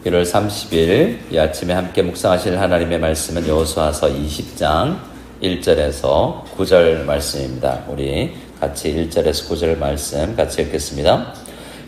1월 30일 이 아침에 함께 묵상하실 하나님의 말씀은 여호수아서 20장 1절에서 9절 말씀입니다. 우리 같이 1절에서 9절 말씀 같이 읽겠습니다.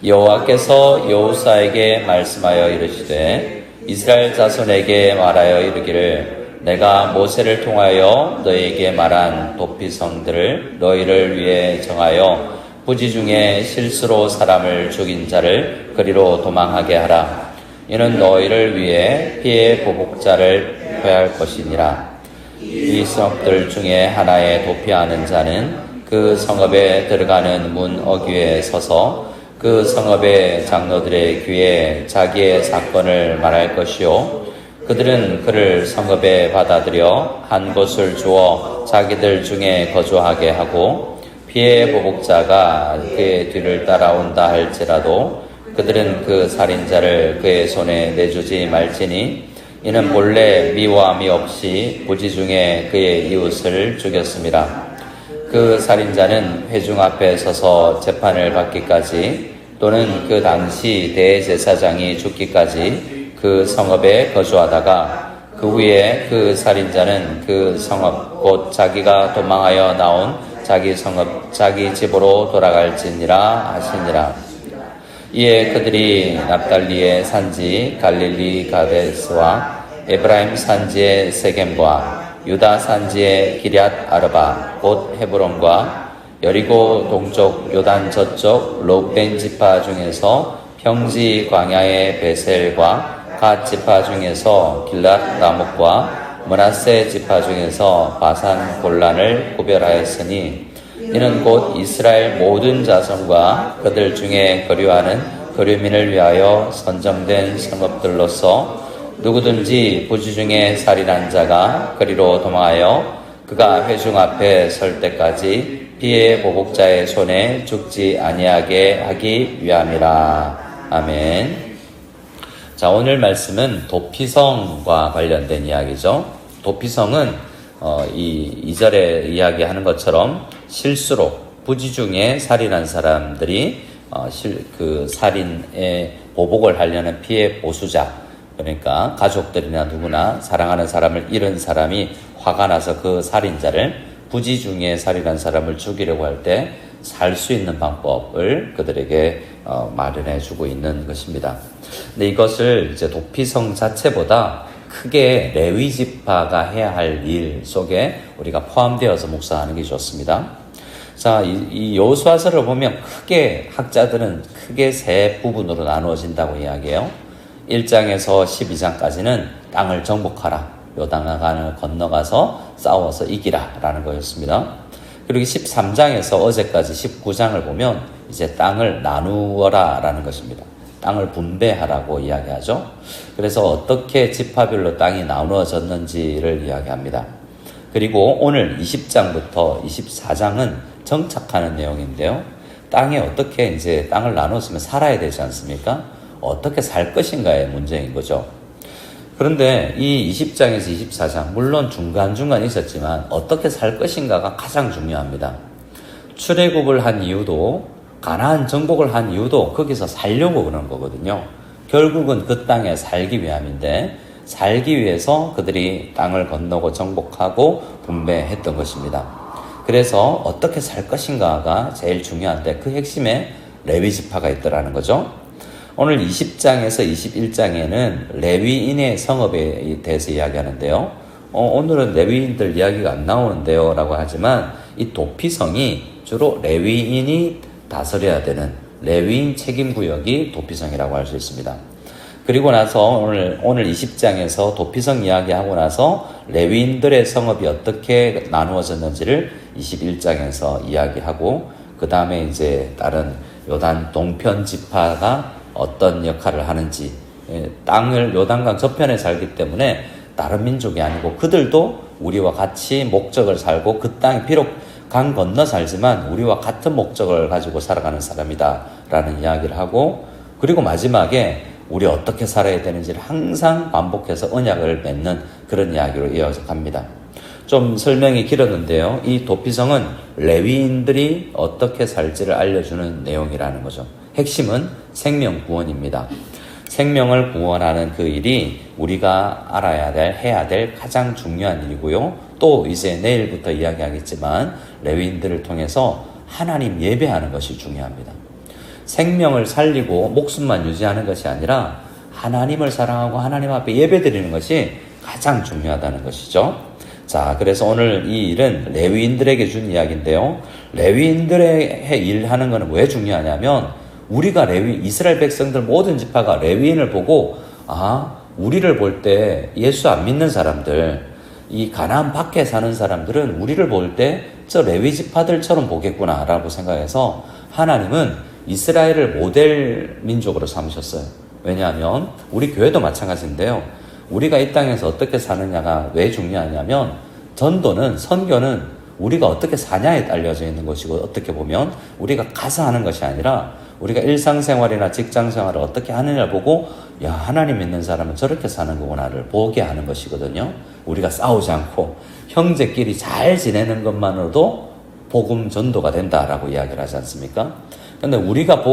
여호와께서 여호수아에게 말씀하여 이르시되 이스라엘 자손에게 말하여 이르기를 내가 모세를 통하여 너희에게 말한 도피성들을 너희를 위해 정하여 부지 중에 실수로 사람을 죽인 자를 그리로 도망하게 하라. 이는 너희를 위해 피해 보복자를 표할 것이니라. 이 성읍들 중에 하나에 도피하는 자는 그 성읍에 들어가는 문 어귀에 서서 그 성읍의 장로들의 귀에 자기의 사건을 말할 것이요 그들은 그를 성읍에 받아들여 한 곳을 주어 자기들 중에 거주하게 하고 피해 보복자가 그의 뒤를 따라온다 할지라도 그들은 그 살인자를 그의 손에 내주지 말지니 이는 본래 미워함이 없이 부지 중에 그의 이웃을 죽였습니다. 그 살인자는 회중 앞에 서서 재판을 받기까지 또는 그 당시 대제사장이 죽기까지 그 성읍에 거주하다가 그 후에 그 살인자는 그 성읍 곧 자기가 도망하여 나온 자기 성읍 자기 집으로 돌아갈지니라 하시니라. 이에 그들이 납달리의 산지 갈릴리 가데스와 에브라임 산지의 세겜과 유다 산지의 기럇 아르바 곧 헤브론과 여리고 동쪽 요단 저쪽 롯벤 지파 중에서 평지 광야의 베셀과 갓 지파 중에서 길랏 라목과 므낫세 지파 중에서 바산 골란을 구별하였으니 이는 곧 이스라엘 모든 자손과 그들 중에 거류하는 거류민을 위하여 선정된 성읍들로서 누구든지 부지 중에 살인한 자가 그리로 도망하여 그가 회중 앞에 설 때까지 피해 보복자의 손에 죽지 아니하게 하기 위함이라. 아멘. 자, 오늘 말씀은 도피성과 관련된 이야기죠. 도피성은 이 2절에 이야기하는 것처럼 실수로 부지 중에 살인한 사람들이 그 살인의 보복을 하려는 피해 보수자, 그러니까 가족들이나 누구나 사랑하는 사람을 잃은 사람이 화가 나서 그 살인자를 부지 중에 살인한 사람을 죽이려고 할 때 살 수 있는 방법을 그들에게 마련해 주고 있는 것입니다. 근데 이것을 이제 도피성 자체보다 크게 레위 지파가 해야 할 일 속에 우리가 포함되어서 묵상하는 게 좋습니다. 자, 이 여호수아서를 보면 크게 학자들은 크게 세 부분으로 나누어진다고 이야기해요. 1장에서 12장까지는 땅을 정복하라, 요단강을 건너가서 싸워서 이기라 라는 거였습니다. 그리고 13장에서 어제까지 19장을 보면 이제 땅을 나누어라 라는 것입니다. 땅을 분배하라고 이야기하죠. 그래서 어떻게 지파별로 땅이 나누어졌는지를 이야기합니다. 그리고 오늘 20장부터 24장은 정착하는 내용인데요. 땅에 어떻게 이제 땅을 나눴으면 살아야 되지 않습니까? 어떻게 살 것인가의 문제인 거죠. 그런데 이 20장에서 24장, 물론 중간중간 있었지만 어떻게 살 것인가가 가장 중요합니다. 출애굽을 한 이유도 가나안 정복을 한 이유도 거기서 살려고 그런 거거든요. 결국은 그 땅에 살기 위함인데 살기 위해서 그들이 땅을 건너고 정복하고 분배했던 것입니다. 그래서 어떻게 살 것인가가 제일 중요한데 그 핵심에 레위 지파가 있더라는 거죠. 오늘 20장에서 21장에는 레위인의 성읍에 대해서 이야기하는데요. 오늘은 레위인들 이야기가 안 나오는데요 라고 하지만 이 도피성이 주로 레위인이 다스려야 되는 레위인 책임구역이 도피성이라고 할 수 있습니다. 그리고 나서 오늘 20장에서 도피성 이야기하고 나서 레위인들의 성읍이 어떻게 나누어졌는지를 21장에서 이야기하고 그 다음에 이제 다른 요단 동편 지파가 어떤 역할을 하는지, 땅을 요단강 저편에 살기 때문에 다른 민족이 아니고 그들도 우리와 같이 목적을 살고 그 땅이 비록 강 건너 살지만 우리와 같은 목적을 가지고 살아가는 사람이다 라는 이야기를 하고, 그리고 마지막에 우리 어떻게 살아야 되는지를 항상 반복해서 언약을 맺는 그런 이야기로 이어져 갑니다. 좀 설명이 길었는데요. 이 도피성은 레위인들이 어떻게 살지를 알려주는 내용이라는 거죠. 핵심은 생명 구원입니다. 생명을 구원하는 그 일이 우리가 알아야 될, 해야 될 가장 중요한 일이고요. 또 이제 내일부터 이야기하겠지만 레위인들을 통해서 하나님 예배하는 것이 중요합니다. 생명을 살리고 목숨만 유지하는 것이 아니라 하나님을 사랑하고 하나님 앞에 예배드리는 것이 가장 중요하다는 것이죠. 자, 그래서 오늘 이 일은 레위인들에게 준 이야기인데요. 레위인들의 일하는 것은 왜 중요하냐면 우리가 이스라엘 백성들 모든 지파가 레위인을 보고 우리를 볼 때 예수 안 믿는 사람들, 이 가나안 밖에 사는 사람들은 우리를 볼 때 저 레위 지파들처럼 보겠구나라고 생각해서 하나님은 이스라엘을 모델 민족으로 삼으셨어요. 왜냐하면 우리 교회도 마찬가지인데요. 우리가 이 땅에서 어떻게 사느냐가 왜 중요하냐면 전도는, 선교는 우리가 어떻게 사냐에 딸려져 있는 것이고 어떻게 보면 우리가 가서 하는 것이 아니라 우리가 일상생활이나 직장생활을 어떻게 하느냐를 보고 야, 하나님 믿는 사람은 저렇게 사는 거구나를 보게 하는 것이거든요. 우리가 싸우지 않고 형제끼리 잘 지내는 것만으로도 복음 전도가 된다라고 이야기를 하지 않습니까? 근데 우리가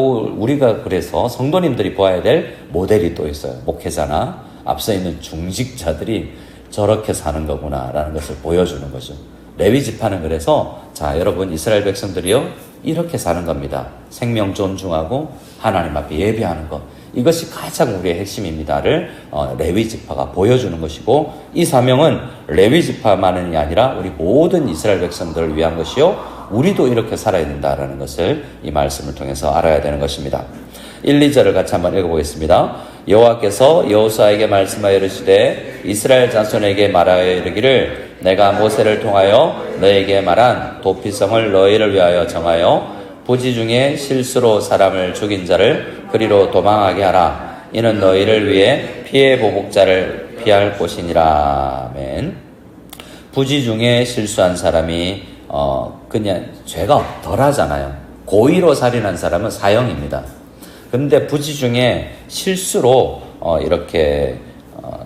그래서 성도님들이 보아야 될 모델이 또 있어요. 목회자나 앞서 있는 중직자들이 저렇게 사는 거구나라는 것을 보여주는 거죠. 레위 지파는 그래서 자, 여러분 이스라엘 백성들이요 이렇게 사는 겁니다. 생명 존중하고 하나님 앞에 예배하는 것. 이것이 가장 우리의 핵심입니다를 레위 지파가 보여주는 것이고 이 사명은 레위 지파만이 아니라 우리 모든 이스라엘 백성들을 위한 것이요. 우리도 이렇게 살아야 된다라는 것을 이 말씀을 통해서 알아야 되는 것입니다. 1, 2절을 같이 한번 읽어보겠습니다. 여호와께서 여호수아에게 말씀하여 이르시되 이스라엘 자손에게 말하여 이르기를 내가 모세를 통하여 너에게 말한 도피성을 너희를 위하여 정하여 부지 중에 실수로 사람을 죽인 자를 그리로 도망하게 하라. 이는 너희를 위해 피해 보복자를 피할 곳이니라. 아멘. 부지 중에 실수한 사람이 그냥 죄가 덜하잖아요. 고의로 살인한 사람은 사형입니다. 근데 부지 중에 실수로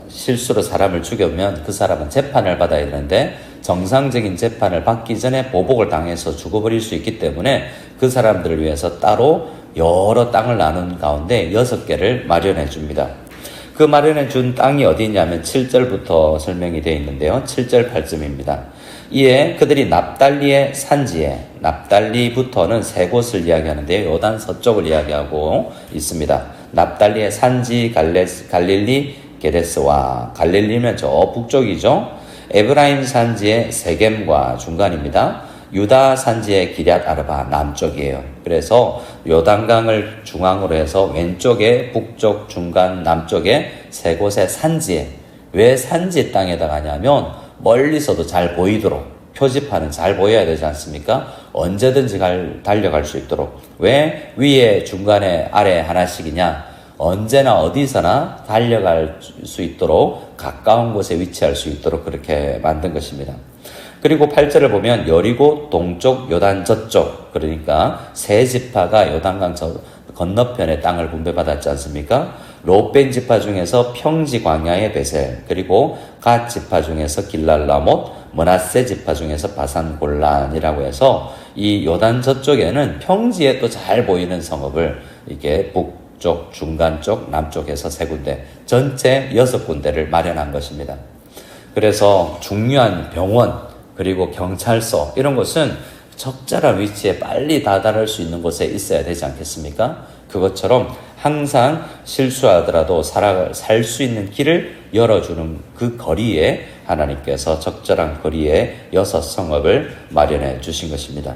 실수로 사람을 죽이면 그 사람은 재판을 받아야 되는데 정상적인 재판을 받기 전에 보복을 당해서 죽어버릴 수 있기 때문에 그 사람들을 위해서 따로 여러 땅을 나눈 가운데 6개를 마련해 줍니다. 그 마련해 준 땅이 어디 있냐면 7절부터 설명이 되어 있는데요. 7절 8절입니다. 이에 그들이 납달리의 산지에, 납달리부터는 세 곳을 이야기하는데요. 요단 서쪽을 이야기하고 있습니다. 납달리의 산지 갈릴리 게데스와, 갈릴리는 저 북쪽이죠. 에브라임 산지의 세겜과 중간입니다. 유다 산지의 기럇 아르바 남쪽이에요. 그래서 요단강을 중앙으로 해서 왼쪽에 북쪽, 중간, 남쪽에 세 곳의 산지에, 왜 산지 땅에다 가냐면 멀리서도 잘 보이도록, 표지판은 잘 보여야 되지 않습니까? 언제든지 달려갈 수 있도록. 왜 위에, 중간에, 아래 하나씩이냐? 언제나 어디서나 달려갈 수 있도록 가까운 곳에 위치할 수 있도록 그렇게 만든 것입니다. 그리고 8절을 보면 여리고 동쪽, 요단 저쪽, 그러니까 세 지파가 요단강 건너편의 땅을 분배받았지 않습니까? 롯벤 지파 중에서 평지 광야의 베셀, 그리고 갓 지파 중에서 길랄라못, 므낫세 지파 중에서 바산 골란이라고 해서 이 요단 저쪽에는 평지에 또 잘 보이는 성읍을 이렇게 북쪽, 중간 쪽, 남쪽에서 세 군데, 전체 6군데를 마련한 것입니다. 그래서 중요한 병원, 그리고 경찰서 이런 것은 적절한 위치에 빨리 다다를 수 있는 곳에 있어야 되지 않겠습니까? 그것처럼 항상 실수하더라도 살 수 있는 길을 열어주는 그 거리에 하나님께서 적절한 거리에 6성읍을 마련해 주신 것입니다.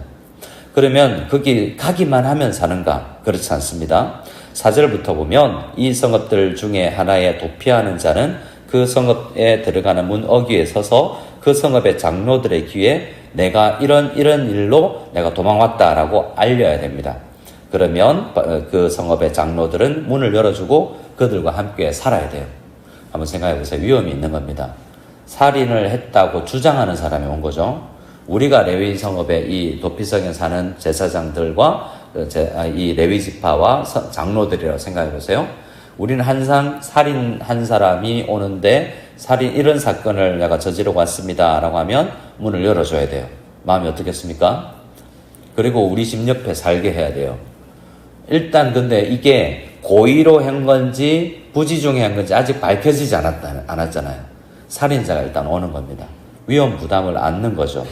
그러면 거기 가기만 하면 사는가? 그렇지 않습니다. 4절부터 보면 이 성읍들 중에 하나에 도피하는 자는 그 성읍에 들어가는 문 어귀에 서서 그 성읍의 장로들의 귀에 내가 이런 일로 내가 도망왔다라고 알려야 됩니다. 그러면 그 성읍의 장로들은 문을 열어주고 그들과 함께 살아야 돼요. 한번 생각해 보세요. 위험이 있는 겁니다. 살인을 했다고 주장하는 사람이 온 거죠. 우리가 레위 성읍의 이 도피성에 사는 제사장들과 이 레위 지파와 장로들이라고 생각해 보세요. 우리는 항상 살인한 사람이 오는데 이런 사건을 내가 저지르고 왔습니다 라고 하면 문을 열어줘야 돼요. 마음이 어떻겠습니까? 그리고 우리 집 옆에 살게 해야 돼요. 일단 근데 이게 고의로 한 건지 부지 중에 한 건지 아직 밝혀지지 않았잖아요. 살인자가 일단 오는 겁니다. 위험 부담을 안는 거죠.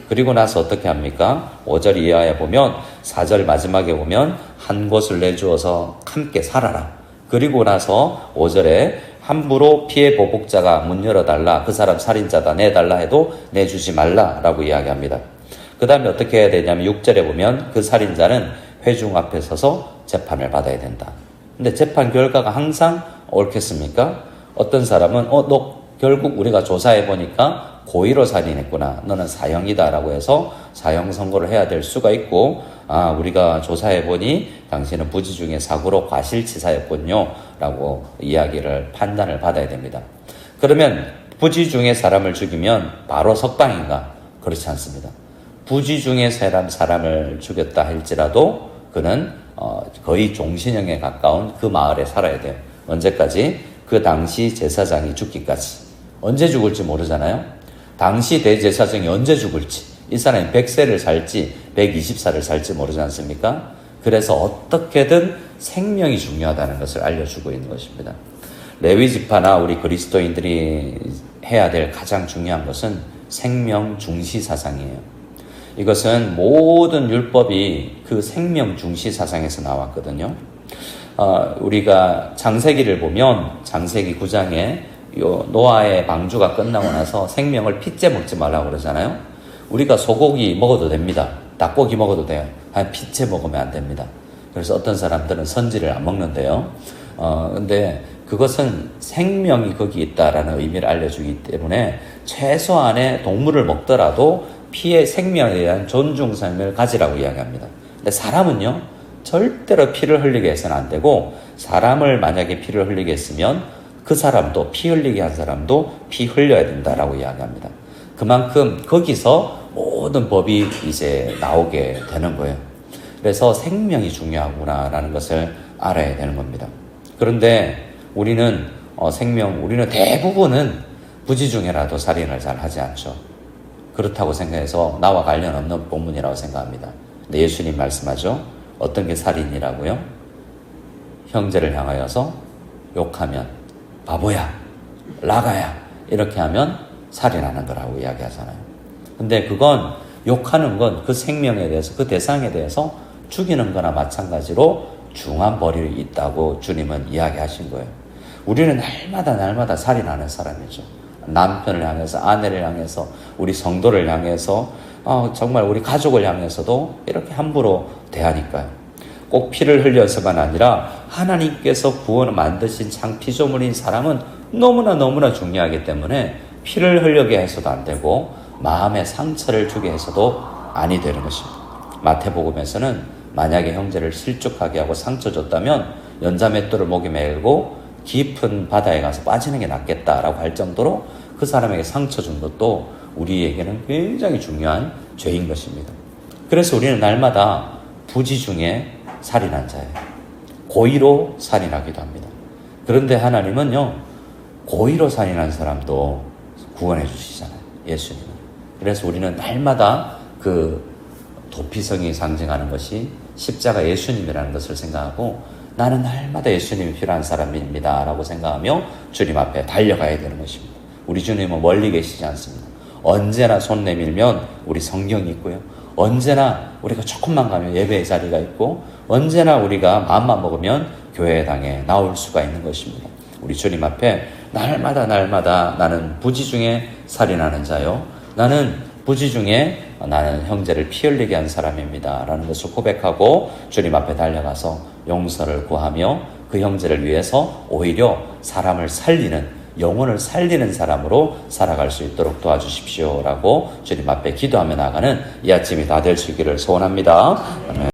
그리고 나서 어떻게 합니까? 5절 이하에 보면 4절 마지막에 보면 한 곳을 내주어서 함께 살아라. 그리고 나서 5절에 함부로 피해 보복자가 문 열어달라. 그 사람 살인자다. 내달라 해도 내주지 말라라고 이야기합니다. 그 다음에 어떻게 해야 되냐면 6절에 보면 그 살인자는 회중 앞에 서서 재판을 받아야 된다. 근데 재판 결과가 항상 옳겠습니까? 어떤 사람은 너 결국 우리가 조사해 보니까 고의로 살인했구나. 너는 사형이다 라고 해서 사형 선고를 해야 될 수가 있고, 우리가 조사해 보니 당신은 부지 중에 사고로 과실치사였군요 라고 판단을 받아야 됩니다. 그러면 부지 중에 사람을 죽이면 바로 석방인가? 그렇지 않습니다. 부지 중에 사람을 죽였다 할지라도 그는 거의 종신형에 가까운 그 마을에 살아야 돼요. 언제까지? 그 당시 제사장이 죽기까지. 언제 죽을지 모르잖아요. 당시 대제사장이 언제 죽을지, 이 사람이 100세를 살지 120살을 살지 모르지 않습니까? 그래서 어떻게든 생명이 중요하다는 것을 알려주고 있는 것입니다. 레위 지파나 우리 그리스도인들이 해야 될 가장 중요한 것은 생명 중시 사상이에요. 이것은 모든 율법이 그 생명 중시 사상에서 나왔거든요. 우리가 창세기를 보면 창세기 9장에 노아의 방주가 끝나고 나서 생명을 핏째 먹지 말라고 그러잖아요. 우리가 소고기 먹어도 됩니다. 닭고기 먹어도 돼요. 핏째 먹으면 안 됩니다. 그래서 어떤 사람들은 선지를 안 먹는데요. 근데 그것은 생명이 거기 있다라는 의미를 알려주기 때문에 최소한의 동물을 먹더라도 피의 생명에 대한 존중심을 가지라고 이야기합니다. 근데 사람은요, 절대로 피를 흘리게 해서는 안 되고, 사람을 만약에 피를 흘리게 했으면 그 사람도, 피 흘리게 한 사람도 피 흘려야 된다라고 이야기합니다. 그만큼 거기서 모든 법이 이제 나오게 되는 거예요. 그래서 생명이 중요하구나라는 것을 알아야 되는 겁니다. 그런데 우리는 우리는 대부분은 부지 중에라도 살인을 잘 하지 않죠. 그렇다고 생각해서 나와 관련 없는 본문이라고 생각합니다. 근데 예수님 말씀하죠. 어떤 게 살인이라고요? 형제를 향하여서 욕하면 바보야, 라가야 이렇게 하면 살인하는 거라고 이야기하잖아요. 근데 그건 욕하는 건 그 생명에 대해서, 그 대상에 대해서 죽이는 거나 마찬가지로 중한 벌이 있다고 주님은 이야기하신 거예요. 우리는 날마다 살인하는 사람이죠. 남편을 향해서, 아내를 향해서, 우리 성도를 향해서, 정말 우리 가족을 향해서도 이렇게 함부로 대하니까요. 꼭 피를 흘려서만 아니라 하나님께서 구원을 만드신 창피조물인 사람은 너무나 중요하기 때문에 피를 흘리게 해서도 안 되고 마음의 상처를 주게 해서도 아니 되는 것입니다. 마태복음에서는 만약에 형제를 실족하게 하고 상처 줬다면 연자맷돌을 목에 메고 깊은 바다에 가서 빠지는 게 낫겠다라고 할 정도로 그 사람에게 상처 준 것도 우리에게는 굉장히 중요한 죄인 것입니다. 그래서 우리는 날마다 부지 중에 살인한 자예요. 고의로 살인하기도 합니다. 그런데 하나님은요, 고의로 살인한 사람도 구원해 주시잖아요. 예수님은. 그래서 우리는 날마다 그 도피성이 상징하는 것이 십자가 예수님이라는 것을 생각하고, 나는 날마다 예수님이 필요한 사람입니다 라고 생각하며 주님 앞에 달려가야 되는 것입니다. 우리 주님은 멀리 계시지 않습니다. 언제나 손 내밀면 우리 성경이 있고요. 언제나 우리가 조금만 가면 예배의 자리가 있고, 언제나 우리가 마음만 먹으면 교회당에 나올 수가 있는 것입니다. 우리 주님 앞에 날마다 나는 부지 중에 살인하는 자요, 나는 부지 중에 나는 형제를 피 흘리게 한 사람입니다 라는 것을 고백하고 주님 앞에 달려가서 용서를 구하며 그 형제를 위해서 오히려 사람을 살리는, 영혼을 살리는 사람으로 살아갈 수 있도록 도와주십시오 라고 주님 앞에 기도하며 나가는 이 아침이 다 될 수 있기를 소원합니다. 아멘.